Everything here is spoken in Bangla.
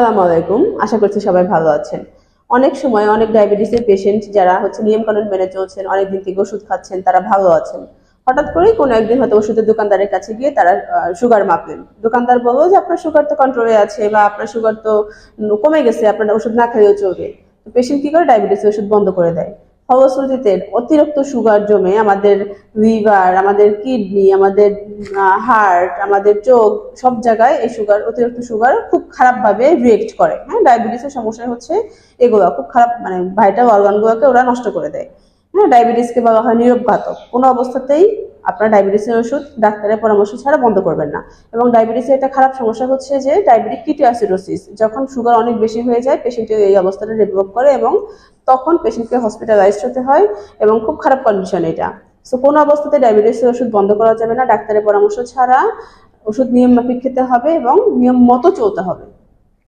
আসসালামু আলাইকুম। আশা করছি সবাই ভালো আছেন। অনেক সময় অনেক ডায়াবেটিসের পেশেন্ট যারা নিয়ম কানুন মেনে চলছেন, অনেকদিন থেকে ওষুধ খাচ্ছেন, তারা ভালো আছেন। হঠাৎ করেই কোনো একদিন হয়তো ওষুধের দোকানদারের কাছে গিয়ে তারা সুগার মাপলেন। দোকানদার বলল যে আপনার সুগার তো কন্ট্রোলে আছে বা আপনার সুগার তো কমে গেছে, আপনার ওষুধ না খাইলেও চলবে। তো পেশেন্ট কি করে? ডায়াবেটিসের ওষুধ বন্ধ করে দেয়। ফলশ্রুতিতে অতিরিক্ত সুগার জমে আমাদের লিভার, আমাদের কিডনি, আমাদের হার্ট, আমাদের চোখ, সব জায়গায় এই অতিরিক্ত সুগার খুব খারাপ ভাবে রিয়েক্ট করে। হ্যাঁ, ডায়াবেটিসের সমস্যা হচ্ছে এগুলো খুব খারাপ, মানে ভাইটাল অর্গান গুলোকে ওরা নষ্ট করে দেয়। হ্যাঁ, ডায়াবেটিসকে বলা হয় নীরব ঘাতক। কোনো অবস্থাতেই আপনার ডায়াবেটিসের ওষুধ ডাক্তারের পরামর্শ ছাড়া বন্ধ করবেন না। এবং ডায়াবেটিসের একটা খারাপ সমস্যা হচ্ছে যে ডায়াবেটিক কিটোঅ্যাসিডোসিস, যখন সুগার অনেক বেশি হয়ে যায় পেশেন্টের এই অবস্থাটা ডেভেলপ করে এবং তখন পেশেন্টকে হসপিটালাইজড হতে হয় এবং খুব খারাপ কন্ডিশন এটা। সো কোনো অবস্থাতে ডায়াবেটিসের ওষুধ বন্ধ করা যাবে না, ডাক্তারের পরামর্শ ছাড়া ওষুধ নিয়ম মাফিক খেতে হবে এবং নিয়ম মতো চলতে হবে।